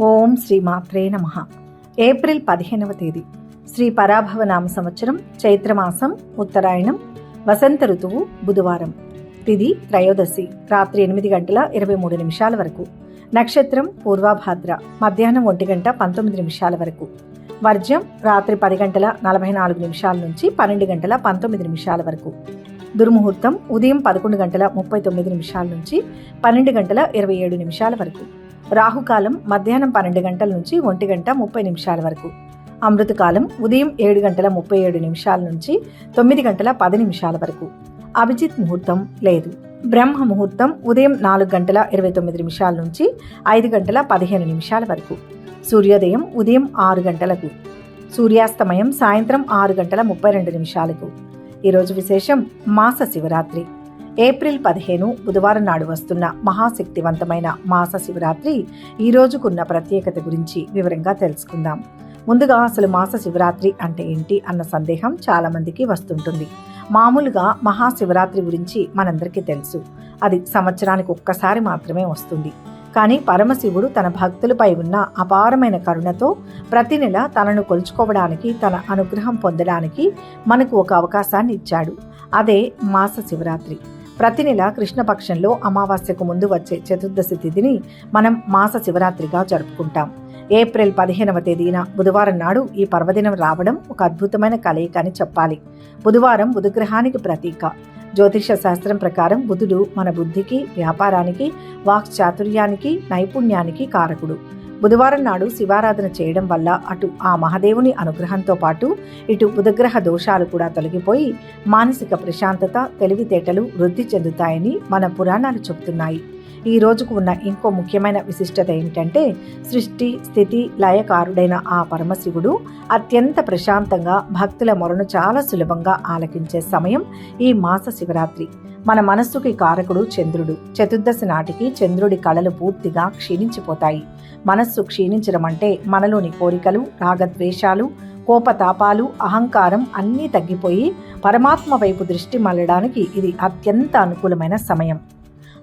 ఓం శ్రీ మాత్రే నమః. ఏప్రిల్ 15వ తేదీ శ్రీ పరాభవ నామ సంవత్సరం, చైత్రమాసం, ఉత్తరాయణం, వసంత ఋతువు, బుధవారం. తిథి త్రయోదశి, రాత్రి 8:23 వరకు. నక్షత్రం పూర్వభాద్ర, మధ్యాహ్నం 1:19 వరకు. వర్జ్యం రాత్రి 10:44 నుంచి 12:19 వరకు. దుర్ముహూర్తం ఉదయం 11:39 నుంచి 12:27 వరకు. రాహుకాలం మధ్యాహ్నం 12 నుంచి 1:30 వరకు. అమృతకాలం ఉదయం 7:37 నుంచి 9:10 వరకు. అభిజిత్ ముహూర్తం లేదు. బ్రహ్మ ముహూర్తం ఉదయం 4:29 నుంచి 5:15 వరకు. సూర్యోదయం ఉదయం 6 గంటలకు. సూర్యాస్తమయం సాయంత్రం 6:32. ఈరోజు విశేషం మాస శివరాత్రి. ఏప్రిల్ 15 బుధవారం నాడు వస్తున్న మహాశక్తివంతమైన మాస శివరాత్రి ఈ రోజుకున్న ప్రత్యేకత గురించి వివరంగా తెలుసుకుందాం. ముందుగా అసలు మాస శివరాత్రి అంటే ఏంటి అన్న సందేహం చాలా మందికి వస్తుంటుంది. మామూలుగా మహాశివరాత్రి గురించి మనందరికీ తెలుసు. అది సంవత్సరానికి ఒక్కసారి మాత్రమే వస్తుంది. కానీ పరమశివుడు తన భక్తులపై ఉన్న అపారమైన కరుణతో ప్రతి నెల తనను కొలుచుకోవడానికి, తన అనుగ్రహం పొందడానికి మనకు ఒక అవకాశాన్ని ఇచ్చాడు. అదే మాస శివరాత్రి. ప్రతి నెల కృష్ణపక్షంలో అమావాస్యకు ముందు వచ్చే చతుర్దశి తిథిని మనం మాస శివరాత్రిగా జరుపుకుంటాం. ఏప్రిల్ 15వ తేదీన బుధవారం నాడు ఈ పర్వదినం రావడం ఒక అద్భుతమైన కలయిక అని చెప్పాలి. బుధవారం బుధగ్రహానికి ప్రతీక. జ్యోతిష శాస్త్రం ప్రకారం బుధుడు మన బుద్ధికి, వ్యాపారానికి, వాక్చాతుర్యానికి, నైపుణ్యానికి కారకుడు. బుధవారం నాడు శివారాధన చేయడం వల్ల అటు ఆ మహాదేవుని అనుగ్రహంతో పాటు ఇటు బుధగ్రహ దోషాలు కూడా తొలగిపోయి మానసిక ప్రశాంతత, తెలివితేటలు వృద్ధి చెందుతాయని మన పురాణాలు చెబుతున్నాయి. ఈ రోజుకు ఉన్న ఇంకో ముఖ్యమైన విశిష్టత ఏమిటంటే, సృష్టి స్థితి లయకారుడైన ఆ పరమశివుడు అత్యంత ప్రశాంతంగా భక్తుల మొరను చాలా సులభంగా ఆలకించే సమయం ఈ మాస శివరాత్రి. మన మనస్సుకి కారకుడు చంద్రుడు. చతుర్దశి నాటికి చంద్రుడి కళలు పూర్తిగా క్షీణించిపోతాయి. మనస్సు క్షీణించడం అంటే మనలోని కోరికలు, రాగద్వేషాలు, కోపతాపాలు, అహంకారం అన్నీ తగ్గిపోయి పరమాత్మ వైపు దృష్టి మళ్ళడానికి ఇది అత్యంత అనుకూలమైన సమయం.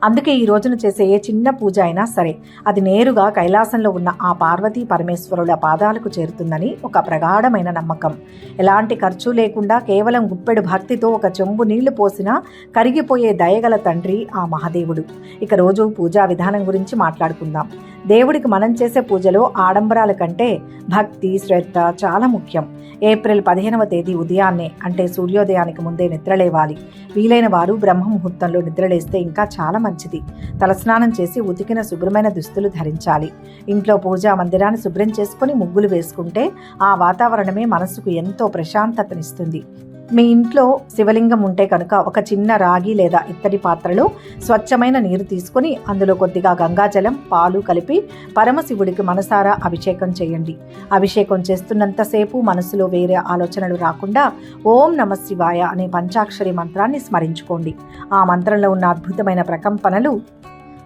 అందుకే ఈ రోజున చేసే ఏ చిన్న పూజ అయినా సరే అది నేరుగా కైలాసంలో ఉన్న ఆ పార్వతీ పరమేశ్వరుల పాదాలకు చేరుతుందని ఒక ప్రగాఢమైన నమ్మకం. ఎలాంటి ఖర్చు లేకుండా కేవలం గుప్పెడు భక్తితో ఒక చెంబు నీళ్లు పోసినా కరిగిపోయే దయగల తండ్రి ఆ మహాదేవుడు. ఇక రోజు పూజా విధానం గురించి మాట్లాడుకుందాం. దేవుడికి మనం చేసే పూజలో ఆడంబరాల కంటే భక్తి, శ్రద్ధ చాలా ముఖ్యం. ఏప్రిల్ 15వ తేదీ ఉదయాన్నే అంటే సూర్యోదయానికి ముందే నిద్రలేవాలి. వీలైన వారు బ్రహ్మ ముహూర్తంలో నిద్రలేస్తే ఇంకా చాలా మంచిది. తలస్నానం చేసి ఉతికిన శుభ్రమైన దుస్తులు ధరించాలి. ఇంట్లో పూజా మందిరాన్ని శుభ్రం చేసుకుని ముగ్గులు వేసుకుంటే ఆ వాతావరణమే మనసుకు ఎంతో ప్రశాంతతనిస్తుంది. మీ ఇంట్లో శివలింగం ఉంటే కనుక ఒక చిన్న రాగి లేదా ఇత్తడి పాత్రలో స్వచ్ఛమైన నీరు తీసుకుని అందులో కొద్దిగా గంగాజలం, పాలు కలిపి పరమశివుడికి మనసారా అభిషేకం చేయండి. అభిషేకం చేస్తున్నంతసేపు మనసులో వేరే ఆలోచనలు రాకుండా ఓం నమః శివాయ అనే పంచాక్షరి మంత్రాన్ని స్మరించుకోండి. ఆ మంత్రంలో ఉన్న అద్భుతమైన ప్రకంపనలు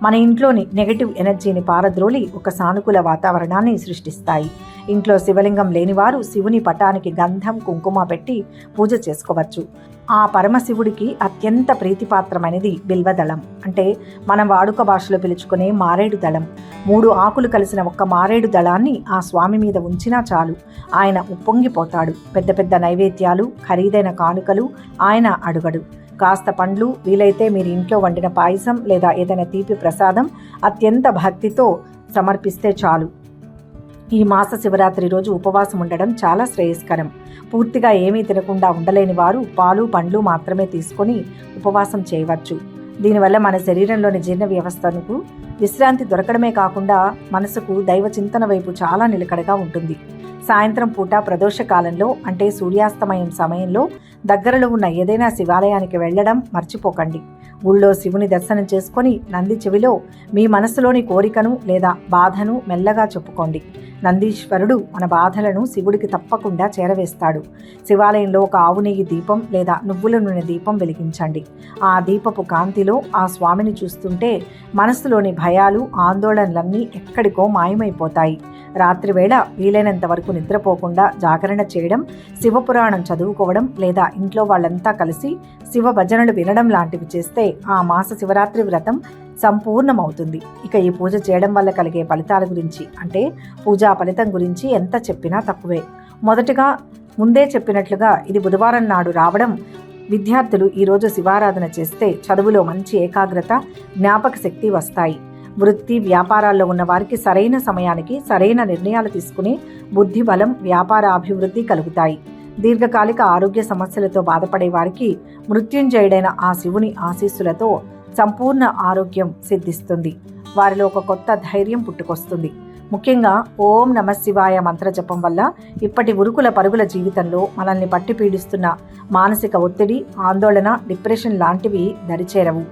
మన ఇంట్లోని నెగటివ్ ఎనర్జీని పారద్రోలి ఒక సానుకూల వాతావరణాన్ని సృష్టిస్తాయి. ఇంట్లో శివలింగం లేనివారు శివుని పటానికి గంధం, కుంకుమ పెట్టి పూజ చేసుకోవచ్చు. ఆ పరమశివుడికి అత్యంత ప్రీతిపాత్రమైనది బిల్వదళం, అంటే మనం వాడుక భాషలో పిలుచుకునే మారేడు దళం. 3 ఆకులు కలిసిన ఒక్క మారేడు దళాన్ని ఆ స్వామి మీద ఉంచినా చాలు, ఆయన ఉప్పొంగిపోతాడు. పెద్ద పెద్ద నైవేద్యాలు, ఖరీదైన కానుకలు ఆయన అడుగడు. కాస్త పండ్లు, వీలైతే మీరు ఇంట్లో వండిన పాయసం లేదా ఏదైనా తీపి ప్రసాదం అత్యంత భక్తితో సమర్పిస్తే చాలు. ఈ మాస శివరాత్రి రోజు ఉపవాసం ఉండడం చాలా శ్రేయస్కరం. పూర్తిగా ఏమీ తినకుండా ఉండలేని వారు పాలు, పండ్లు మాత్రమే తీసుకొని ఉపవాసం చేయవచ్చు. దీనివల్ల మన శరీరంలోని జీర్ణ వ్యవస్థకు విశ్రాంతి దొరకడమే కాకుండా మనసుకు దైవ చింతన వైపు చాలా నిలకడగా ఉంటుంది. సాయంత్రం పూట ప్రదోష కాలంలో అంటే సూర్యాస్తమయం సమయంలో దగ్గరలో ఉన్న ఏదైనా శివాలయానికి వెళ్ళడం మర్చిపోకండి. ఊళ్ళో శివుని దర్శనం చేసుకొని నంది చెవిలో మీ మనసులోని కోరికను లేదా బాధను మెల్లగా చెప్పుకోండి. నందీశ్వరుడు మన బాధలను శివుడికి తప్పకుండా చేరవేస్తాడు. శివాలయంలో ఒక ఆవు నెయ్యి దీపం లేదా నువ్వుల నూనె దీపం వెలిగించండి. ఆ దీపపు కాంతిలో ఆ స్వామిని చూస్తుంటే మనసులోని భయాలు, ఆందోళనలన్నీ ఎక్కడికో మాయమైపోతాయి. రాత్రివేళ వీలైనంత వరకు నిద్రపోకుండా జాగరణ చేయడం, శివపురాణం చదువుకోవడం లేదా ఇంట్లో వాళ్ళంతా కలిసి శివ భజనలు వినడం లాంటివి చేస్తే ఆ మాస శివరాత్రి వ్రతం సంపూర్ణమవుతుంది. ఇక ఈ పూజ చేయడం వల్ల కలిగే ఫలితాల గురించి అంటే పూజా ఫలితం గురించి ఎంత చెప్పినా తక్కువే. మొదటగా ముందే చెప్పినట్లుగా ఇది బుధవారం నాడు రావడం, విద్యార్థులు ఈరోజు శివారాధన చేస్తే చదువులో మంచి ఏకాగ్రత, జ్ఞాపక శక్తి వస్తాయి. వృత్తి వ్యాపారాల్లో ఉన్న వారికి సరైన సమయానికి సరైన నిర్ణయాలు తీసుకుని బుద్ధి బలం, వ్యాపార అభివృద్ధి కలుగుతాయి. దీర్ఘకాలిక ఆరోగ్య సమస్యలతో బాధపడే వారికి మృత్యుంజయుడైన ఆ శివుని ఆశీస్సులతో సంపూర్ణ ఆరోగ్యం సిద్ధిస్తుంది. వారిలో ఒక కొత్త ధైర్యం పుట్టుకొస్తుంది. ముఖ్యంగా ఓం నమః శివాయ మంత్ర జపం వల్ల ఇప్పటి ఉరుకుల పరుగుల జీవితంలో మనల్ని పట్టి పీడిస్తున్న మానసిక ఒత్తిడి, ఆందోళన, డిప్రెషన్ లాంటివి దరిచేరవు.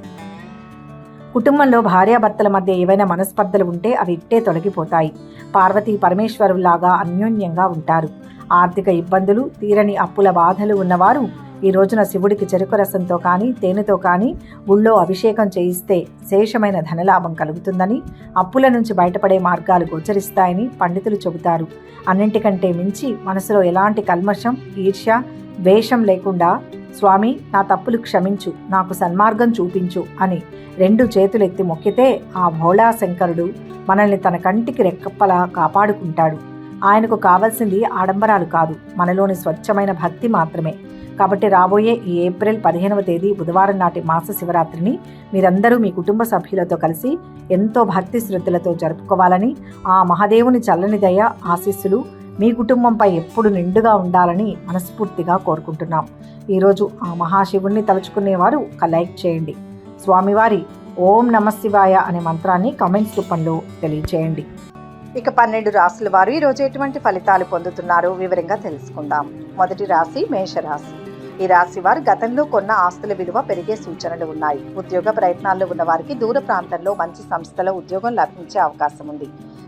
కుటుంబంలో భార్యాభర్తల మధ్య ఏవైనా మనస్పర్ధలు ఉంటే అవి ఇట్టే తొలగిపోతాయి. పార్వతీ పరమేశ్వరులాగా అన్యోన్యంగా ఉంటారు. ఆర్థిక ఇబ్బందులు, తీరని అప్పుల బాధలు ఉన్నవారు ఈ రోజున శివుడికి చెరుకు రసంతో కానీ తేనెతో కానీ గుళ్ళో అభిషేకం చేయిస్తే శేషమైన ధనలాభం కలుగుతుందని, అప్పుల నుంచి బయటపడే మార్గాలు గోచరిస్తాయని పండితులు చెబుతారు. అన్నింటికంటే మించి మనసులో ఎలాంటి కల్మషం, ఈర్ష్య, ద్వేషం లేకుండా స్వామి నా తప్పులు క్షమించు, నాకు సన్మార్గం చూపించు అని 2 చేతులెత్తి మొక్కితే ఆ భోళా శంకరుడు మనల్ని తన కంటికి రెక్కప్పలా కాపాడుకుంటాడు. ఆయనకు కావాల్సింది ఆడంబరాలు కాదు, మనలోని స్వచ్ఛమైన భక్తి మాత్రమే. కాబట్టి రాబోయే ఈ ఏప్రిల్ 15వ తేదీ బుధవారం నాటి మాస శివరాత్రిని మీరందరూ మీ కుటుంబ సభ్యులతో కలిసి ఎంతో భక్తి శ్రద్ధలతో జరుపుకోవాలని, ఆ మహాదేవుని చల్లని దయ, ఆశీస్సులు మీ కుటుంబంపై ఎప్పుడు నిండుగా ఉండాలని మనస్ఫూర్తిగా కోరుకుంటున్నాం. ఈరోజు ఆ మహాశివుణ్ణి తలుచుకునేవారు ఒక లైక్ చేయండి. స్వామివారి ఓం నమః శివాయ అనే మంత్రాన్ని కామెంట్స్ రూపంలో తెలియచేయండి. ఇక 12 రాశుల వారు ఈరోజు ఎటువంటి ఫలితాలు పొందుతున్నారో వివరంగా తెలుసుకుందాం. మొదటి రాశి మేషరాశి. ఈ రాశి వారు గతంలో కొన్న ఆస్తుల విలువ పెరిగే సూచనలు ఉన్నాయి. ఉద్యోగ ప్రయత్నాల్లో ఉన్న వారికి దూర ప్రాంతంలో మంచి సంస్థలో ఉద్యోగం లభించే అవకాశం ఉంది.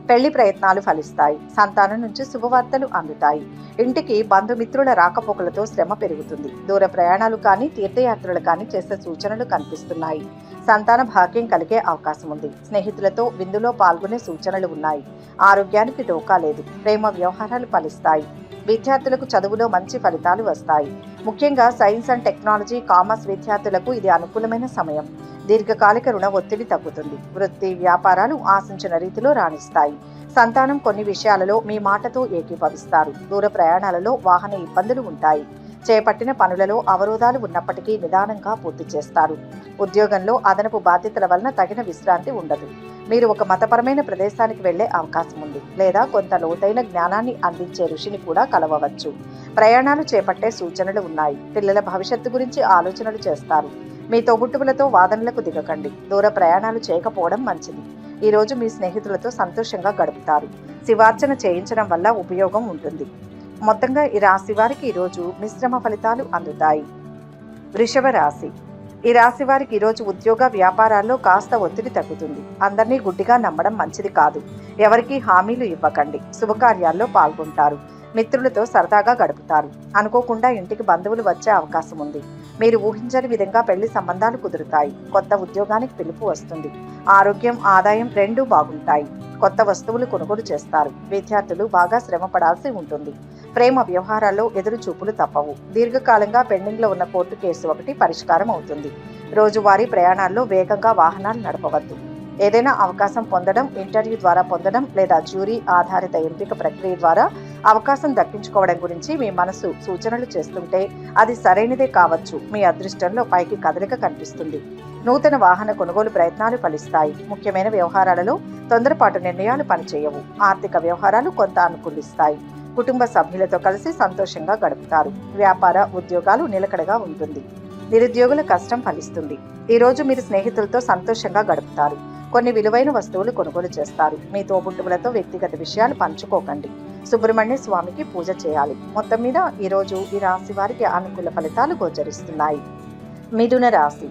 పెళ్లి ప్రయత్నాలు ఫలిస్తాయి. సంతానం నుంచి శుభవార్తలు అందుతాయి. ఇంటికి బంధుమిత్రుల రాకపోకలతో శ్రమ పెరుగుతుంది. దూర ప్రయాణాలు కానీ తీర్థయాత్రలు కానీ చేసే సూచనలు కనిపిస్తున్నాయి. సంతాన భాగ్యం కలిగే అవకాశం ఉంది. స్నేహితులతో విందులో పాల్గొనే సూచనలు ఉన్నాయి. ఆరోగ్యానికి డోకా లేదు. ప్రేమ వ్యవహారాలు ఫలిస్తాయి. విద్యార్థులకు చదువులో మంచి ఫలితాలు వస్తాయి. ముఖ్యంగా సైన్స్ అండ్ టెక్నాలజీ, కామర్స్ విద్యార్థులకు ఇది అనుకూలమైన సమయం. దీర్ఘకాలిక రుణ ఒత్తిడి తగ్గుతుంది. వృత్తి వ్యాపారాలు ఆశించిన రీతిలో రాణిస్తాయి. సంతానం కొన్ని విషయాలలో మీ మాటతో ఏకీభవిస్తారు. దూర ప్రయాణాలలో వాహన ఇబ్బందులు ఉంటాయి. చేపట్టిన పనులలో అవరోధాలు ఉన్నప్పటికీ నిదానంగా పూర్తి చేస్తారు. ఉద్యోగంలో అదనపు బాధ్యతల వలన తగిన విశ్రాంతి ఉండదు. మీరు ఒక మతపరమైన ప్రదేశానికి వెళ్లే అవకాశం ఉంది, లేదా కొంత లోతైన జ్ఞానాన్ని అందించే ఋషిని కూడా కలవవచ్చు. ప్రయాణాలు చేపట్టే సూచనలు ఉన్నాయి. పిల్లల భవిష్యత్తు గురించి ఆలోచనలు చేస్తారు. మీ తోబుట్టువులతో వాదనలకు దిగకండి. దూర ప్రయాణాలు చేయకపోవడం మంచిది. ఈ రోజు మీ స్నేహితులతో సంతోషంగా గడుపుతారు. శివార్చన చేయించడం వల్ల ఉపయోగం ఉంటుంది. మొత్తంగా ఈ రాశి వారికి ఈరోజు మిశ్రమ ఫలితాలు అందుతాయి. వృషభ రాశి. ఈ రాశి వారికి ఈరోజు ఉద్యోగ వ్యాపారాల్లో కాస్త ఒత్తిడి తగ్గుతుంది. అందరినీ గుడ్డిగా నమ్మడం మంచిది కాదు. ఎవరికీ హామీలు ఇవ్వకండి. శుభకార్యాల్లో పాల్గొంటారు. మిత్రులతో సరదాగా గడుపుతారు. అనుకోకుండా ఇంటికి బంధువులు వచ్చే అవకాశం ఉంది. మీరు ఊహించని విధంగా పెళ్లి సంబంధాలు కుదురుతాయి. కొత్త ఉద్యోగానికి పిలుపు వస్తుంది. ఆరోగ్యం, ఆదాయం రెండూ బాగుంటాయి. కొత్త వస్తువులు కొనుగోలు చేస్తారు. విద్యార్థులు బాగా శ్రమ పడాల్సి ఉంటుంది. ప్రేమ వ్యవహారాల్లో ఎదురు చూపులు తప్పవు. దీర్ఘకాలంగా పెండింగ్లో ఉన్న కోర్టు కేసు ఒకటి పరిష్కారం అవుతుంది. రోజువారీ ప్రయాణాల్లో వేగంగా వాహనాలు నడపవద్దు. ఏదైనా అవకాశం పొందడం, ఇంటర్వ్యూ ద్వారా పొందడం లేదా జ్యూరీ ఆధారిత ఎంపిక ప్రక్రియ ద్వారా అవకాశం దక్కించుకోవడం గురించి మీ మనసు సూచనలు చేస్తుంటే అది సరైనదే కావచ్చు. మీ అదృష్టంలో పైకి కదలిక కనిపిస్తుంది. నూతన వాహన కొనుగోలు ప్రయత్నాలు ఫలిస్తాయి. ముఖ్యమైన వ్యవహారాలలో తొందరపాటు నిర్ణయాలు పనిచేయవు. ఆర్థిక వ్యవహారాలు కొంత అనుకూలిస్తాయి. కుటుంబ సభ్యులతో కలిసి సంతోషంగా గడుపుతారు. వ్యాపార ఉద్యోగాలు నిలకడగా ఉంటుంది. నిరుద్యోగుల కష్టం ఫలిస్తుంది. ఈ రోజు మీరు స్నేహితులతో సంతోషంగా గడుపుతారు. కొన్ని విలువైన వస్తువులు కొనుగోలు చేస్తారు. మీ తోబుట్టువులతో వ్యక్తిగత విషయాలు పంచుకోకండి. సుబ్రహ్మణ్య స్వామికి పూజ చేయాలి. మొత్తం మీద ఈరోజు ఈ రాశి వారికి అనుకూల ఫలితాలు గోచరిస్తున్నాయి. మిథున రాశి.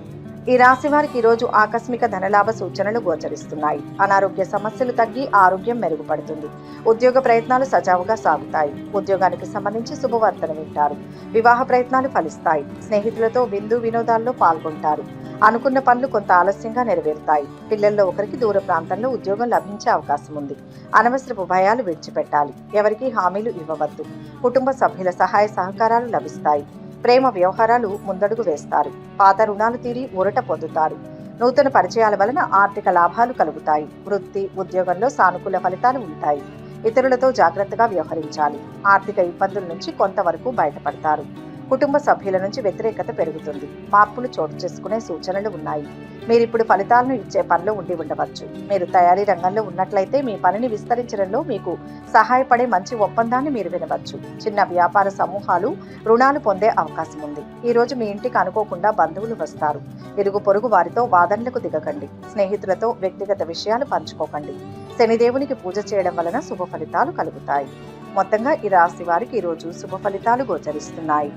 ఈ రాశి వారికి ఈరోజు ఆకస్మిక ధనలాభ సూచనలు గోచరిస్తున్నాయి. అనారోగ్య సమస్యలు తగ్గి ఆరోగ్యం మెరుగుపడుతుంది. ఉద్యోగ ప్రయత్నాలు సజావుగా సాగుతాయి. ఉద్యోగానికి సంబంధించి శుభవార్తలు వింటారు. వివాహ ప్రయత్నాలు ఫలిస్తాయి. స్నేహితులతో విందు వినోదాల్లో పాల్గొంటారు. అనుకున్న పనులు కొంత ఆలస్యంగా నెరవేరుతాయి. పిల్లల్లో ఒకరికి దూర ప్రాంతంలో ఉద్యోగం లభించే అవకాశం ఉంది. అనవసరపు భయాలు విడిచిపెట్టాలి. ఎవరికీ హామీలు ఇవ్వవద్దు. కుటుంబ సభ్యుల సహాయ సహకారాలు లభిస్తాయి. ప్రేమ వ్యవహారాలు ముందడుగు వేస్తారు. పాత రుణాలు తీరి ఊరట పొందుతారు. నూతన పరిచయాల వలన ఆర్థిక లాభాలు కలుగుతాయి. వృత్తి, ఉద్యోగంలో సానుకూల ఫలితాలు ఉంటాయి. ఇతరులతో జాగ్రత్తగా వ్యవహరించాలి. ఆర్థిక ఇబ్బందుల నుంచి కొంతవరకు బయటపడతారు. కుటుంబ సభ్యుల నుంచి వ్యతిరేకత పెరుగుతుంది. మార్పులు చోటు చేసుకునే సూచనలు ఉన్నాయి. మీరిప్పుడు ఫలితాలను ఇచ్చే పనిలో ఉండి ఉండవచ్చు. మీరు తయారీ రంగంలో ఉన్నట్లయితే మీ పనిని విస్తరించడంలో మీకు సహాయపడే మంచి ఒప్పందాన్ని మీరు వినవచ్చు. చిన్న వ్యాపార సమూహాలు రుణాలు పొందే అవకాశం ఉంది. ఈ రోజు మీ ఇంటికి అనుకోకుండా బంధువులు వస్తారు. ఇరుగు పొరుగు వారితో వాదనలకు దిగకండి. స్నేహితులతో వ్యక్తిగత విషయాలు పంచుకోకండి. శనిదేవునికి పూజ చేయడం వలన శుభ ఫలితాలు కలుగుతాయి. మొత్తంగా ఈ రాశి వారికి ఈరోజు శుభ ఫలితాలు గోచరిస్తున్నాయి.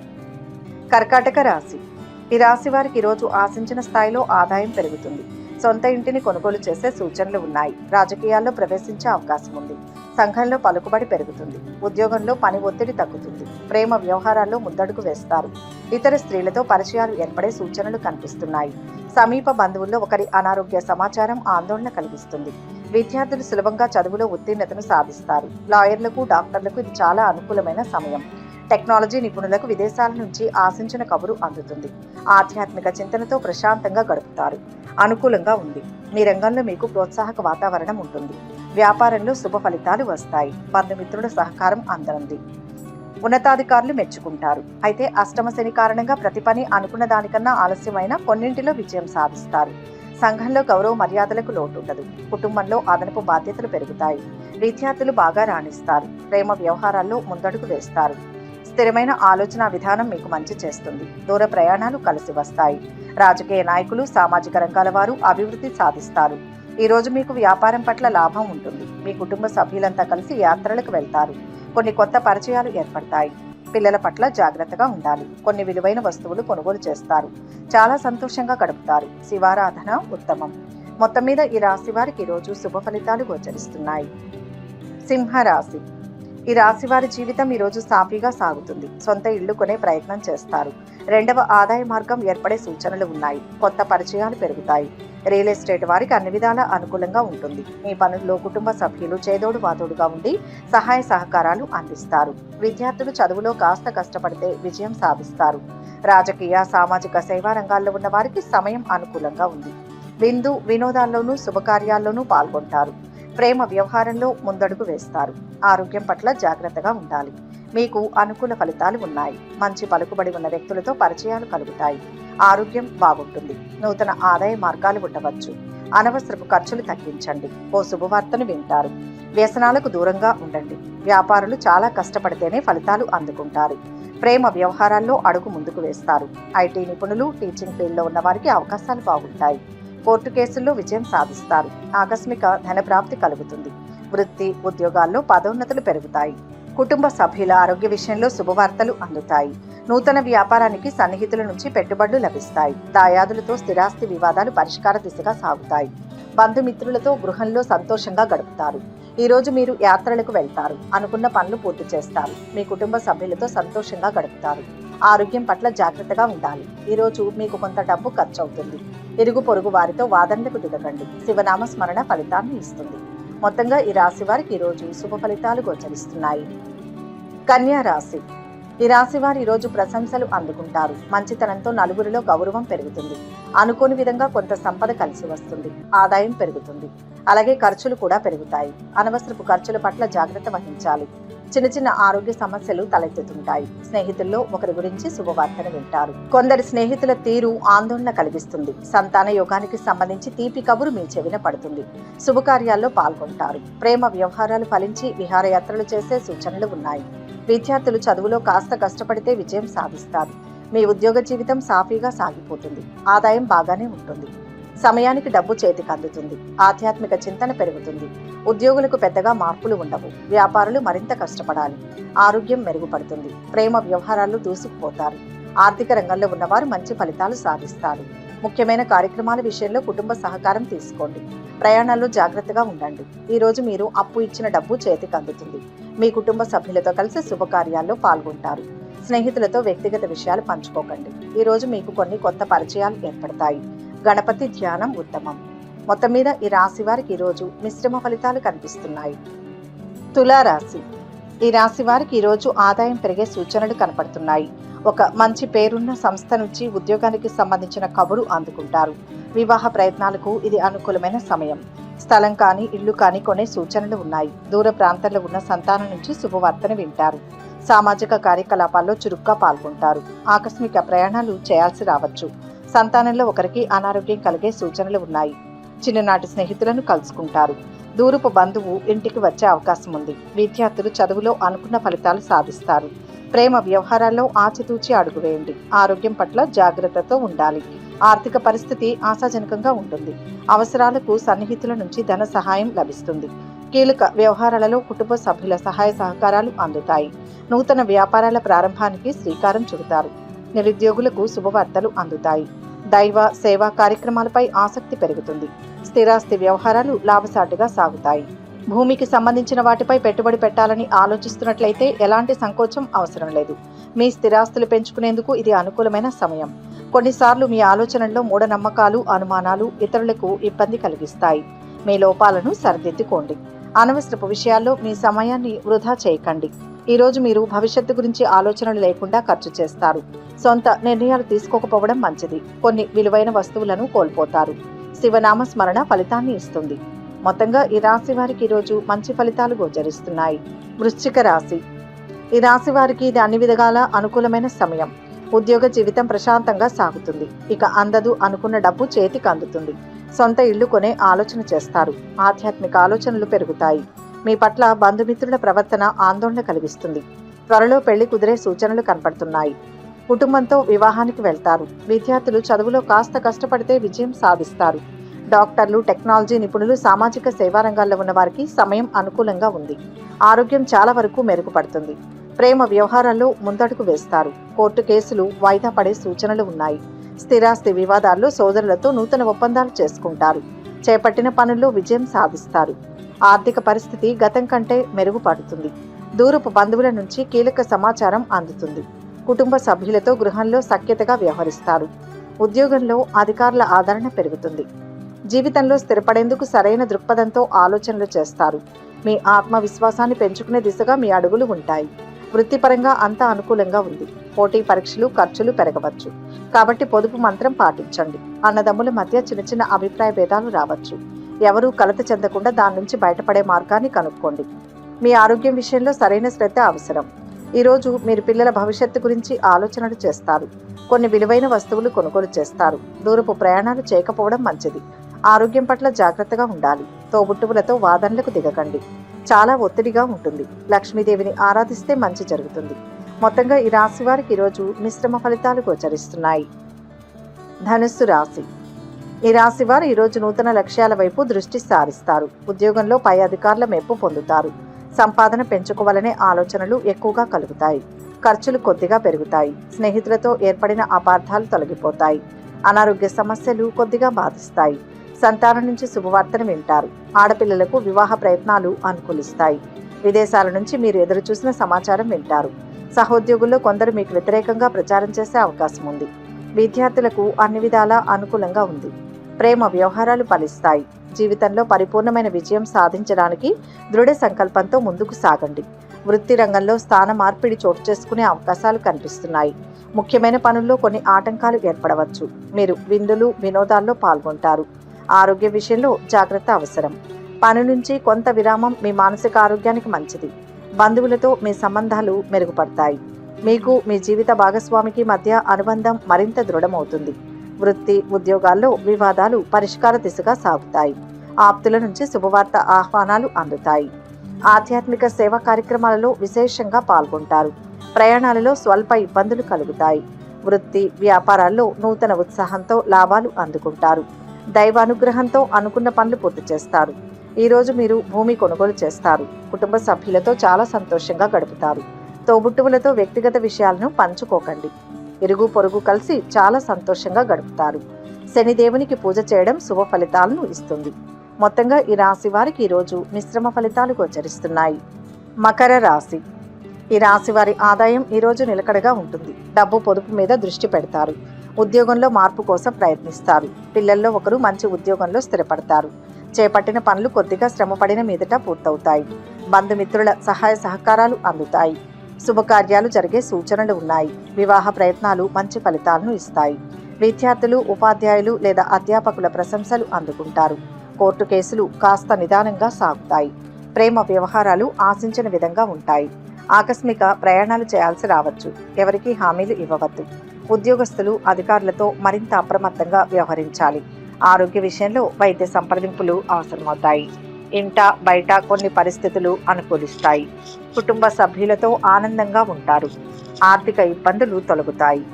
కర్కాటక రాశి. ఈ రాశి వారికి ఈరోజు ఆశించిన స్థాయిలో ఆదాయం పెరుగుతుంది. సొంత ఇంటిని కొనుగోలు చేసే సూచనలు ఉన్నాయి. రాజకీయాల్లో ప్రవేశించే అవకాశం ఉంది. సంఘంలో పలుకుబడి పెరుగుతుంది. ఉద్యోగంలో పని ఒత్తిడి తగ్గుతుంది. ప్రేమ వ్యవహారాల్లో ముందడుగు వేస్తారు. ఇతర స్త్రీలతో పరిచయాలు ఏర్పడే సూచనలు కనిపిస్తున్నాయి. సమీప బంధువుల్లో ఒకరి అనారోగ్య సమాచారం ఆందోళన కలిగిస్తుంది. విద్యార్థులు సులభంగా చదువులో ఉత్తీర్ణతను సాధిస్తారు. లాయర్లకు, డాక్టర్లకు ఇది చాలా అనుకూలమైన సమయం. టెక్నాలజీ నిపుణులకు విదేశాల నుంచి ఆశించిన కబురు అందుతుంది. ఆధ్యాత్మిక చింతనతో ప్రశాంతంగా గడుపుతారు. అనుకూలంగా ఉంది. మీ రంగంలో మీకు ప్రోత్సాహక వాతావరణం ఉంటుంది. వ్యాపారంలో శుభ ఫలితాలు వస్తాయి. బంధుమిత్రుల సహకారం అందనుంది. ఉన్నతాధికారులు మెచ్చుకుంటారు. అయితే అష్టమ శని కారణంగా ప్రతి పని అనుకున్న దానికన్నా ఆలస్యమైన కొన్నింటిలో విజయం సాధిస్తారు. సంఘంలో గౌరవ మర్యాదలకు లోటు ఉండదు. కుటుంబంలో అదనపు బాధ్యతలు పెరుగుతాయి. విద్యార్థులు బాగా రాణిస్తారు. ప్రేమ వ్యవహారాల్లో ముందడుగు వేస్తారు. స్థిరమైన ఆలోచన విధానం మీకు మంచి చేస్తుంది. దూర ప్రయాణాలు కలిసి వస్తాయి. రాజకీయ నాయకులు, సామాజిక రంగాల వారు అభివృద్ధి సాధిస్తారు. ఈ రోజు మీకు వ్యాపారం పట్ల లాభం ఉంటుంది. మీ కుటుంబ సభ్యులంతా కలిసి యాత్రలకు వెళ్తారు. కొన్ని కొత్త పరిచయాలు ఏర్పడతాయి. పిల్లల పట్ల జాగ్రత్తగా ఉండాలి. కొన్ని విలువైన వస్తువులు కొనుగోలు చేస్తారు. చాలా సంతోషంగా గడుపుతారు. శివారాధన ఉత్తమం. మొత్తం మీద ఈ రాశి వారికి ఈరోజు శుభ ఫలితాలు గోచరిస్తున్నాయి. సింహరాశి. ఈ రాశి వారి జీవితం ఈరోజు సాఫీగా సాగుతుంది. సొంత ఇళ్లు కొనే ప్రయత్నం చేస్తారు. రెండవ ఆదాయ మార్గం ఏర్పడే సూచనలు ఉన్నాయి. కొత్త పరిచయాలు పెరుగుతాయి. రియల్ ఎస్టేట్ వారికి అన్ని విధాలా అనుకూలంగా ఉంటుంది. మీ పనుల్లో కుటుంబ సభ్యులు చేదోడు వాదోడుగా ఉండి సహాయ సహకారాలు అందిస్తారు. విద్యార్థులు చదువులో కాస్త కష్టపడితే విజయం సాధిస్తారు. రాజకీయ, సామాజిక సేవా రంగాల్లో ఉన్న వారికి సమయం అనుకూలంగా ఉంది. వినోదాల్లోనూ శుభకార్యాల్లోనూ పాల్గొంటారు. ప్రేమ వ్యవహారంలో ముందడుగు వేస్తారు. ఆరోగ్యం పట్ల జాగ్రత్తగా ఉండాలి. మీకు అనుకూల ఫలితాలు ఉన్నాయి. మంచి పలుకుబడి ఉన్న వ్యక్తులతో పరిచయాలు కలుగుతాయి. ఆరోగ్యం బాగుంటుంది. నూతన ఆదాయ మార్గాలు ఉండవచ్చు. అనవసరపు ఖర్చులు తగ్గించండి. ఓ శుభవార్తను వింటారు. వ్యసనాలకు దూరంగా ఉండండి. వ్యాపారులు చాలా కష్టపడితేనే ఫలితాలు అందుకుంటారు. ప్రేమ వ్యవహారాల్లో అడుగు ముందుకు వేస్తారు. ఐటీ నిపుణులు, టీచింగ్ ఫీల్డ్లో ఉన్న వారికి అవకాశాలు బాగుంటాయి. కోర్టు కేసుల్లో విజయం సాధిస్తారు. ఆకస్మిక ధనప్రాప్తి కలుగుతుంది. వృత్తి, ఉద్యోగాల్లో పదోన్నతులు పెరుగుతాయి. కుటుంబ సభ్యుల ఆరోగ్య విషయంలో శుభవార్తలు అందుతాయి. నూతన వ్యాపారానికి సన్నిహితుల నుంచి పెట్టుబడులు లభిస్తాయి. దాయాదులతో స్థిరాస్తి వివాదాలు పరిష్కార దిశగా సాగుతాయి. బంధుమిత్రులతో గృహంలో సంతోషంగా గడుపుతారు. ఈ రోజు మీరు యాత్రలకు వెళ్తారు. అనుకున్న పనులు పూర్తి చేస్తారు. మీ కుటుంబ సభ్యులతో సంతోషంగా గడుపుతారు. ఆరోగ్యం పట్ల జాగ్రత్తగా ఉండాలి. ఈ రోజు మీకు కొంత డబ్బు ఖర్చు అవుతుంది. ఇరుగు పొరుగు వారితో వాదనలకు దిగకండి. శివనామ స్మరణ ఫలితాన్ని ఇస్తుంది. మొత్తంగా ఈ రాశి వారికి ఈరోజు శుభ ఫలితాలు గోచరిస్తున్నాయి. కన్యా రాశి. ఈ రాశి వారు ఈరోజు ప్రశంసలు అందుకుంటారు. మంచితనంతో నలుగురిలో గౌరవం పెరుగుతుంది. అనుకోని విధంగా కొంత సంపద కలిసి వస్తుంది. ఆదాయం పెరుగుతుంది. అలాగే ఖర్చులు కూడా పెరుగుతాయి. అనవసరపు ఖర్చుల పట్ల జాగ్రత్త వహించాలి. చిన్న చిన్న ఆరోగ్య సమస్యలు తలెత్తుతుంటాయి. స్నేహితుల్లో ఒకరి గురించి శుభవార్తను వింటారు. కొందరి స్నేహితుల తీరు ఆందోళన కలిగిస్తుంది. సంతాన యోగానికి సంబంధించి తీపి కబురు మీ చెవిన పడుతుంది. శుభకార్యాల్లో పాల్గొంటారు. ప్రేమ వ్యవహారాలు ఫలించి విహారయాత్రలు చేసే సూచనలు ఉన్నాయి. విద్యార్థులు చదువులో కాస్త కష్టపడితే విజయం సాధిస్తారు. మీ ఉద్యోగ జీవితం సాఫీగా సాగిపోతుంది. ఆదాయం బాగానే ఉంటుంది. సమయానికి డబ్బు చేతికి అందుతుంది. ఆధ్యాత్మిక చింతన పెరుగుతుంది. ఉద్యోగులకు పెద్దగా మార్పులు ఉండవు. వ్యాపారులు మరింత కష్టపడాలి. ఆరోగ్యం మెరుగుపడుతుంది. ప్రేమ వ్యవహారాల్లో దూసుకుపోతారు. ఆర్థిక రంగంలో ఉన్నవారు మంచి ఫలితాలు సాధిస్తారు. ముఖ్యమైన కార్యక్రమాల విషయంలో కుటుంబ సహకారం తీసుకోండి. ప్రయాణాల్లో జాగ్రత్తగా ఉండండి. ఈ రోజు మీరు అప్పు ఇచ్చిన డబ్బు చేతికి అందుతుంది. మీ కుటుంబ సభ్యులతో కలిసి శుభకార్యాల్లో పాల్గొంటారు. స్నేహితులతో వ్యక్తిగత విషయాలు పంచుకోకండి. ఈ రోజు మీకు కొన్ని కొత్త పరిచయాలు ఏర్పడతాయి. గణపతి ధ్యానం ఉత్తమం. మొత్తం మీద ఈ రాశి వారికి ఈరోజు మిశ్రమ ఫలితాలు కనిపిస్తున్నాయి. తులారాశి. ఈ రాశి వారికి ఈరోజు ఆదాయం పెరిగే సూచనలు కనపడుతున్నాయి. ఒక మంచి పేరున్న సంస్థ నుంచి ఉద్యోగానికి సంబంధించిన కబురు అందుకుంటారు. వివాహ ప్రయత్నాలకు ఇది అనుకూలమైన సమయం. స్థలం కానీ ఇల్లు కానీ కొనే సూచనలు ఉన్నాయి. దూర ప్రాంతాల్లో ఉన్న సంతానం నుంచి శుభవార్తను వింటారు. సామాజిక కార్యకలాపాల్లో చురుగ్గా పాల్గొంటారు. ఆకస్మిక ప్రయాణాలు చేయాల్సి రావచ్చు. సంతానంలో ఒకరికి అనారోగ్యం కలిగే సూచనలు ఉన్నాయి. చిన్ననాటి స్నేహితులను కలుసుకుంటారు. దూరపు బంధువు ఇంటికి వచ్చే అవకాశం ఉంది. విద్యార్థులు చదువులో అనుకున్న ఫలితాలు సాధిస్తారు. ప్రేమ వ్యవహారాల్లో ఆచితూచి అడుగు వేయండి. ఆరోగ్యం పట్ల జాగ్రత్తతో ఉండాలి. ఆర్థిక పరిస్థితి ఆశాజనకంగా ఉంటుంది. అవసరాలకు సన్నిహితుల నుంచి ధన సహాయం లభిస్తుంది. కీలక వ్యవహారాలలో కుటుంబ సభ్యుల సహాయ సహకారాలు అందుతాయి. నూతన వ్యాపారాల ప్రారంభానికి శ్రీకారం చుడతారు. నిరుద్యోగులకు శుభవార్తలు అందుతాయి. దైవ సేవా కార్యక్రమాలపై ఆసక్తి పెరుగుతుంది. స్థిరాస్తి వ్యవహారాలు లాభసాటిగా సాగుతాయి. భూమికి సంబంధించిన వాటిపై పెట్టుబడి పెట్టాలని ఆలోచిస్తున్నట్లయితే ఎలాంటి సంకోచం అవసరం లేదు. మీ స్థిరాస్తులు పెంచుకునేందుకు ఇది అనుకూలమైన సమయం. కొన్నిసార్లు మీ ఆలోచనల్లో మూఢనమ్మకాలు, అనుమానాలు ఇతరులకు ఇబ్బంది కలిగిస్తాయి. మీ లోపాలను సరిదిద్దుకోండి. అనవసరపు విషయాల్లో మీ సమయాన్ని వృధా చేయకండి. ఈరోజు మీరు భవిష్యత్తు గురించి ఆలోచనలు లేకుండా ఖర్చు చేస్తారు. సొంత నిర్ణయాలు తీసుకోకపోవడం మంచిది. కొన్ని విలువైన వస్తువులను కోల్పోతారు. శివనామ స్మరణ ఫలితాన్ని ఇస్తుంది. మొత్తంగా ఈ రాశి వారికి ఈరోజు మంచి ఫలితాలు గోచరిస్తున్నాయి. వృశ్చిక రాశి. ఈ రాశి వారికి ఇది అన్ని విధాల అనుకూలమైన సమయం. ఉద్యోగ జీవితం ప్రశాంతంగా సాగుతుంది. ఇక అందదు అనుకున్న డబ్బు చేతికి అందుతుంది. సొంత ఇల్లు కొనే ఆలోచన చేస్తారు. ఆధ్యాత్మిక ఆలోచనలు పెరుగుతాయి. మీ పట్ల బంధుమిత్రుల ప్రవర్తన ఆందోళన కలిగిస్తుంది. త్వరలో పెళ్లి కుదిరే సూచనలు కనపడుతున్నాయి. కుటుంబంతో వివాహానికి వెళ్తారు. విద్యార్థులు చదువులో కాస్త కష్టపడితే విజయం సాధిస్తారు. డాక్టర్లు, టెక్నాలజీ నిపుణులు, సామాజిక సేవా రంగాల్లో ఉన్న వారికి సమయం అనుకూలంగా ఉంది. ఆరోగ్యం చాలా వరకు మెరుగుపడుతుంది. ప్రేమ వ్యవహారాల్లో ముందడుగు వేస్తారు. కోర్టు కేసులు వాయిదా పడే సూచనలు ఉన్నాయి. స్థిరాస్తి వివాదాల్లో సోదరులతో నూతన ఒప్పందాలు చేసుకుంటారు. చేపట్టిన పనుల్లో విజయం సాధిస్తారు. ఆర్థిక పరిస్థితి గతం కంటే మెరుగుపడుతుంది. దూరపు బంధువుల నుంచి కీలక సమాచారం అందుతుంది. కుటుంబ సభ్యులతో గృహంలో సఖ్యతగా వ్యవహరిస్తారు. ఉద్యోగంలో అధికారుల ఆదరణ పెరుగుతుంది. జీవితంలో స్థిరపడేందుకు సరైన దృక్పథంతో ఆలోచనలు చేస్తారు. మీ ఆత్మవిశ్వాసాన్ని పెంచుకునే దిశగా మీ అడుగులు ఉంటాయి. వృత్తిపరంగా అంతా అనుకూలంగా ఉంది. పోటీ పరీక్షలు, ఖర్చులు పెరగవచ్చు. కాబట్టి పొదుపు మంత్రం పాటించండి. అన్నదమ్ముల మధ్య చిన్న చిన్న అభిప్రాయ భేదాలు రావచ్చు. ఎవరూ కలత చెందకుండా దాని నుంచి బయటపడే మార్గాన్ని కనుక్కోండి. మీ ఆరోగ్యం విషయంలో సరైన శ్రద్ధ అవసరం. ఈరోజు మీరు పిల్లల భవిష్యత్తు గురించి ఆలోచనలు చేస్తారు. కొన్ని విలువైన వస్తువులు కొనుగోలు చేస్తారు. దూరపు ప్రయాణాలు చేయకపోవడం మంచిది. ఆరోగ్యం పట్ల జాగ్రత్తగా ఉండాలి. తోబుట్టువులతో వాదనలకు దిగకండి. చాలా ఒత్తిడిగా ఉంటుంది. లక్ష్మీదేవిని ఆరాధిస్తే మంచి జరుగుతుంది. మొత్తంగా ఈ రాశి వారికి ఈరోజు మిశ్రమ ఫలితాలు గోచరిస్తున్నాయి. ధనుస్సు రాశి. ఈ రాశి వారు ఈరోజు నూతన లక్ష్యాల వైపు దృష్టి సారిస్తారు. ఉద్యోగంలో పై అధికారుల మెప్పు పొందుతారు. సంపాదన పెంచుకోవాలనే ఆలోచనలు ఎక్కువగా కలుగుతాయి. ఖర్చులు కొద్దిగా పెరుగుతాయి. స్నేహితులతో ఏర్పడిన అపార్థాలు తొలగిపోతాయి. అనారోగ్య సమస్యలు కొద్దిగా బాధిస్తాయి. సంతానం నుంచి శుభవార్తను వింటారు. ఆడపిల్లలకు వివాహ ప్రయత్నాలు అనుకూలిస్తాయి. విదేశాల నుంచి మీరు ఎదురు చూసిన సమాచారం వింటారు. సహోద్యోగుల్లో కొందరు మీకు వ్యతిరేకంగా ప్రచారం చేసే అవకాశం ఉంది. విద్యార్థులకు అన్ని విధాలా అనుకూలంగా ఉంది. ప్రేమ వ్యవహారాలు ఫలిస్తాయి. జీవితంలో పరిపూర్ణమైన విజయం సాధించడానికి దృఢ సంకల్పంతో ముందుకు సాగండి. వృత్తి రంగంలో స్థాన మార్పిడి చోటు చేసుకునే అవకాశాలు కనిపిస్తున్నాయి. ముఖ్యమైన పనుల్లో కొన్ని ఆటంకాలు ఏర్పడవచ్చు. మీరు విందులు, వినోదాల్లో పాల్గొంటారు. ఆరోగ్య విషయంలో జాగ్రత్త అవసరం. పని నుంచి కొంత విరామం మీ మానసిక ఆరోగ్యానికి మంచిది. బంధువులతో మీ సంబంధాలు మెరుగుపడతాయి. మీకు మీ జీవిత భాగస్వామికి మధ్య అనుబంధం మరింత దృఢమవుతుంది. వృత్తి, ఉద్యోగాల్లో వివాదాలు పరిష్కార దిశగా సాగుతాయి. ఆప్తుల నుంచి శుభవార్త ఆహ్వానాలు అందుతాయి. ఆధ్యాత్మిక సేవా కార్యక్రమాలలో విశేషంగా పాల్గొంటారు. ప్రయాణాలలో స్వల్ప ఇబ్బందులు కలుగుతాయి. వృత్తి, వ్యాపారాల్లో నూతన ఉత్సాహంతో లాభాలు అందుకుంటారు. దైవానుగ్రహంతో అనుకున్న పనులు పూర్తి చేస్తారు. ఈరోజు మీరు భూమి కొనుగోలు చేస్తారు. కుటుంబ సభ్యులతో చాలా సంతోషంగా గడుపుతారు. తోబుట్టువులతో వ్యక్తిగత విషయాలను పంచుకోకండి. ఇరుగు పొరుగు కలిసి చాలా సంతోషంగా గడుపుతారు. శనిదేవునికి పూజ చేయడం శుభ ఫలితాలను ఇస్తుంది. మొత్తంగా ఈ రాశి వారికి ఈరోజు మిశ్రమ ఫలితాలు గోచరిస్తున్నాయి. మకర రాశి. ఈ రాశి వారి ఆదాయం ఈరోజు నిలకడగా ఉంటుంది. డబ్బు పొదుపు మీద దృష్టి పెడతారు. ఉద్యోగంలో మార్పు కోసం ప్రయత్నిస్తారు. పిల్లల్లో ఒకరు మంచి ఉద్యోగంలో స్థిరపడతారు. చేపట్టిన పనులు కొద్దిగా శ్రమపడిన మీదట పూర్తవుతాయి. బంధుమిత్రుల సహాయ సహకారాలు అందుతాయి. శుభకార్యాలు జరిగే సూచనలు ఉన్నాయి. వివాహ ప్రయత్నాలు మంచి ఫలితాలను ఇస్తాయి. విద్యార్థులు, ఉపాధ్యాయులు లేదా అధ్యాపకుల ప్రశంసలు అందుకుంటారు. కోర్టు కేసులు కాస్త నిదానంగా సాగుతాయి. ప్రేమ వ్యవహారాలు ఆశించిన విధంగా ఉంటాయి. ఆకస్మిక ప్రయాణాలు చేయాల్సి రావచ్చు. ఎవరికీ హామీలు ఇవ్వవద్దు. ఉద్యోగస్తులు అధికారులతో మరింత అప్రమత్తంగా వ్యవహరించాలి. ఆరోగ్య విషయంలో వైద్య సంప్రదింపులు అవసరమవుతాయి. ఇంట బయట కొన్ని పరిస్థితులు అనుకూలిస్తాయి. కుటుంబ సభ్యులతో ఆనందంగా ఉంటారు. ఆర్థిక ఇబ్బందులు తొలగుతాయి.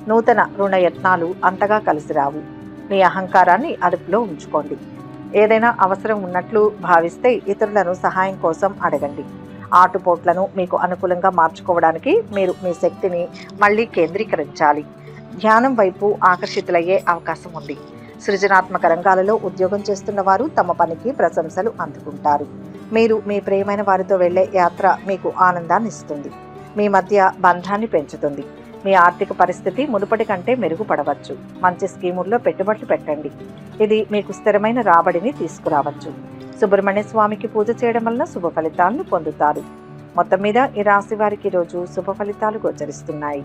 నూతన రుణ యత్నాలు అంతగా కలిసి రావు. మీ అహంకారాన్ని అదుపులో ఉంచుకోండి. ఏదైనా అవసరం ఉన్నట్లు భావిస్తే ఇతరులను సహాయం కోసం అడగండి. ఆటుపోట్లను మీకు అనుకూలంగా మార్చుకోవడానికి మీరు మీ శక్తిని మళ్ళీ కేంద్రీకరించాలి. ధ్యానం వైపు ఆకర్షితులయ్యే అవకాశం ఉంది. సృజనాత్మక రంగాలలో ఉద్యోగం చేస్తున్న వారు తమ పనికి ప్రశంసలు అందుకుంటారు. మీరు మీ ప్రియమైన వారితో వెళ్లే యాత్ర మీకు ఆనందాన్ని ఇస్తుంది. మీ మధ్య బంధాన్ని పెంచుతుంది. మీ ఆర్థిక పరిస్థితి మునుపటి కంటే మెరుగుపడవచ్చు. మంచి స్కీముల్లో పెట్టుబడులు పెట్టండి. ఇది మీకు స్థిరమైన రాబడిని తీసుకురావచ్చు. సుబ్రహ్మణ్య స్వామికి పూజ చేయడం వలన శుభ ఫలితాలను పొందుతారు. మొత్తం మీద ఈ రాశి వారికి ఈరోజు శుభ ఫలితాలు గోచరిస్తున్నాయి.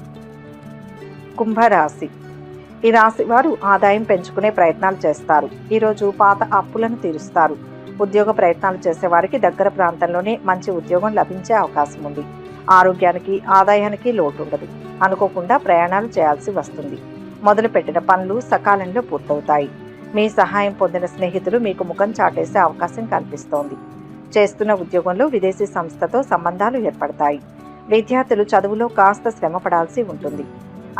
కుంభరాశి. ఈ రాశి వారు ఆదాయం పెంచుకునే ప్రయత్నాలు చేస్తారు. ఈరోజు పాత అప్పులను తీరుస్తారు. ఉద్యోగ ప్రయత్నాలు చేసేవారికి దగ్గర ప్రాంతంలోనే మంచి ఉద్యోగం లభించే అవకాశం ఉంది. ఆరోగ్యానికి, ఆదాయానికి లోటు ఉండదు. అనుకోకుండా ప్రయాణాలు చేయాల్సి వస్తుంది. మొదలుపెట్టిన పనులు సకాలంలో పూర్తవుతాయి. మీ సహాయం పొందిన స్నేహితులు మీకు ముఖం చాటేసే అవకాశం కనిపిస్తోంది. చేస్తున్న ఉద్యోగంలో విదేశీ సంస్థతో సంబంధాలు ఏర్పడతాయి. విద్యార్థులు చదువులో కాస్త శ్రమ పడాల్సి ఉంటుంది.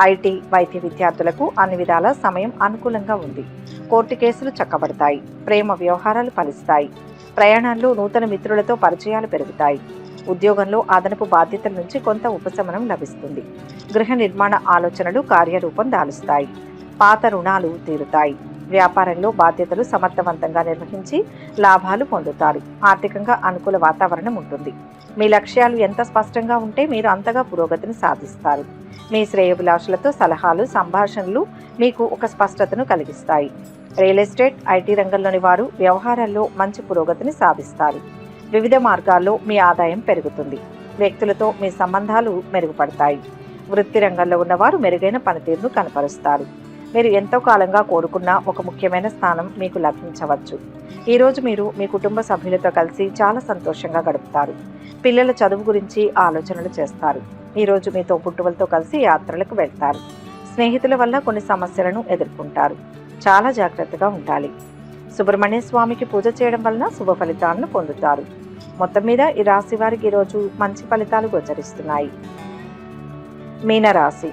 ఐటీ, వైద్య విద్యార్థులకు అన్ని విధాల సమయం అనుకూలంగా ఉంది. కోర్టు కేసులు చక్కబడతాయి. ప్రేమ వ్యవహారాలు ఫలిస్తాయి. ప్రయాణాల్లో నూతన మిత్రులతో పరిచయాలు పెరుగుతాయి. ఉద్యోగంలో అదనపు బాధ్యతల నుంచి కొంత ఉపశమనం లభిస్తుంది. గృహ నిర్మాణ ఆలోచనలు కార్యరూపం దాలుస్తాయి. పాత రుణాలు తీరుతాయి. వ్యాపారంలో బాధ్యతలు సమర్థవంతంగా నిర్వహించి లాభాలు పొందుతారు. ఆర్థికంగా అనుకూల వాతావరణం ఉంటుంది. మీ లక్ష్యాలు ఎంత స్పష్టంగా ఉంటే మీరు అంతగా పురోగతిని సాధిస్తారు. మీ శ్రేయోభిలాషులతో సలహాలు, సంభాషణలు మీకు ఒక స్పష్టతను కలిగిస్తాయి. రియల్ ఎస్టేట్, ఐటీ రంగంలోని వారు వ్యవహారాల్లో మంచి పురోగతిని సాధిస్తారు. వివిధ మార్గాల్లో మీ ఆదాయం పెరుగుతుంది. వ్యక్తులతో మీ సంబంధాలు మెరుగుపడతాయి. వృత్తి రంగంలో ఉన్నవారు మెరుగైన పనితీరును కనపరుస్తారు. మీరు ఎంతో కాలంగా కోరుకున్న ఒక ముఖ్యమైన స్థానం మీకు లభించవచ్చు. ఈరోజు మీరు మీ కుటుంబ సభ్యులతో కలిసి చాలా సంతోషంగా గడుపుతారు. పిల్లల చదువు గురించి ఆలోచనలు చేస్తారు. ఈరోజు మీ తోబుట్టువులతో కలిసి యాత్రలకు వెళ్తారు. స్నేహితుల వల్ల కొన్ని సమస్యలను ఎదుర్కొంటారు. చాలా జాగ్రత్తగా ఉండాలి. సుబ్రహ్మణ్య స్వామికి పూజ చేయడం వలన శుభ ఫలితాలను పొందుతారు. మొత్తం మీద ఈ రాశి వారికి ఈరోజు మంచి ఫలితాలు గోచరిస్తున్నాయి. మీనరాశి.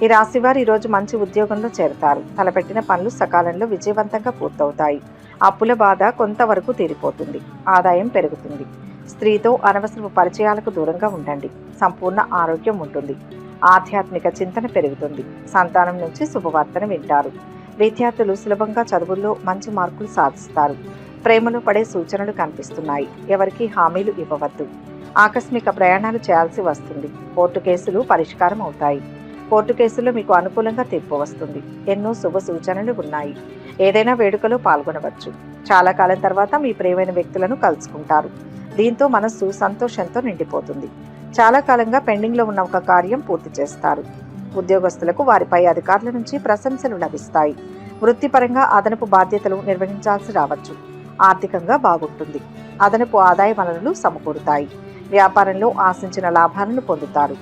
ఈ రాశి వారు ఈరోజు మంచి ఉద్యోగంలో చేరతారు. తలపెట్టిన పనులు సకాలంలో విజయవంతంగా పూర్తవుతాయి. అప్పుల బాధ కొంతవరకు తీరిపోతుంది. ఆదాయం పెరుగుతుంది. స్త్రీతో అనవసరపు పరిచయాలకు దూరంగా ఉండండి. సంపూర్ణ ఆరోగ్యం ఉంటుంది. ఆధ్యాత్మిక చింతన పెరుగుతుంది. సంతానం నుంచి శుభవార్తను వింటారు. విద్యార్థులు సులభంగా చదువుల్లో మంచి మార్కులు సాధిస్తారు. ప్రేమలో పడే సూచనలు కనిపిస్తున్నాయి. ఎవరికీ హామీలు ఇవ్వవద్దు. ఆకస్మిక ప్రయాణాలు చేయాల్సి వస్తుంది. కోర్టు కేసులు పరిష్కారం అవుతాయి. కోర్టు కేసుల్లో మీకు అనుకూలంగా తీర్పు వస్తుంది. ఎన్నో శుభ సూచనలు ఉన్నాయి. ఏదైనా వేడుకలో పాల్గొనవచ్చు. చాలా కాలం తర్వాత మీ ప్రియమైన వ్యక్తులను కలుసుకుంటారు. దీంతో మనస్సు సంతోషంతో నిండిపోతుంది. చాలా కాలంగా పెండింగ్లో ఉన్న ఒక కార్యం పూర్తి చేస్తారు. ఉద్యోగస్తులకు వారిపై అధికారుల నుంచి ప్రశంసలు లభిస్తాయి. వృత్తిపరంగా అదనపు బాధ్యతలు నిర్వహించాల్సి రావచ్చు. ఆర్థికంగా బాగుంటుంది. అదనపు ఆదాయ వనరులు సమకూరుతాయి. వ్యాపారంలో ఆశించిన లాభాలను పొందుతారు.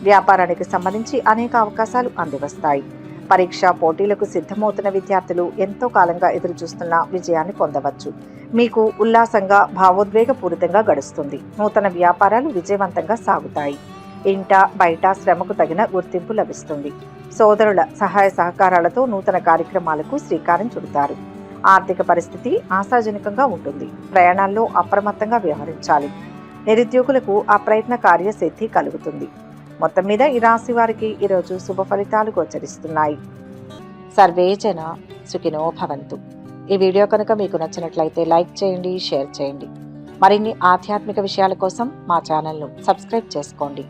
వ్యాపారానికి సంబంధించి అనేక అవకాశాలు అందివస్తాయి. పరీక్ష పోటీలకు సిద్ధమవుతున్న విద్యార్థులు ఎంతో కాలంగా ఎదురుచూస్తున్న విజయాన్ని పొందవచ్చు. మీకు ఉల్లాసంగా, భావోద్వేగపూరితంగా గడుస్తుంది. నూతన వ్యాపారాలు విజయవంతంగా సాగుతాయి. ఇంట బయట శ్రమకు తగిన గుర్తింపు లభిస్తుంది. సోదరుల సహాయ సహకారాలతో నూతన కార్యక్రమాలకు శ్రీకారం చుడతారు. ఆర్థిక పరిస్థితి ఆశాజనకంగా ఉంటుంది. ప్రయాణాల్లో అప్రమత్తంగా వ్యవహరించాలి. నిరుద్యోగులకు అప్రయత్న కార్యసిద్ధి కలుగుతుంది. మొత్తం మీద ఈ రాశి వారికి ఈరోజు శుభ ఫలితాలు గోచరిస్తున్నాయి. సర్వే జన సుఖినో భవంతు. ఈ వీడియో కనుక మీకు నచ్చినట్లయితే లైక్ చేయండి, షేర్ చేయండి. మరిన్ని ఆధ్యాత్మిక విషయాల కోసం మా ఛానల్ను సబ్స్క్రైబ్ చేసుకోండి.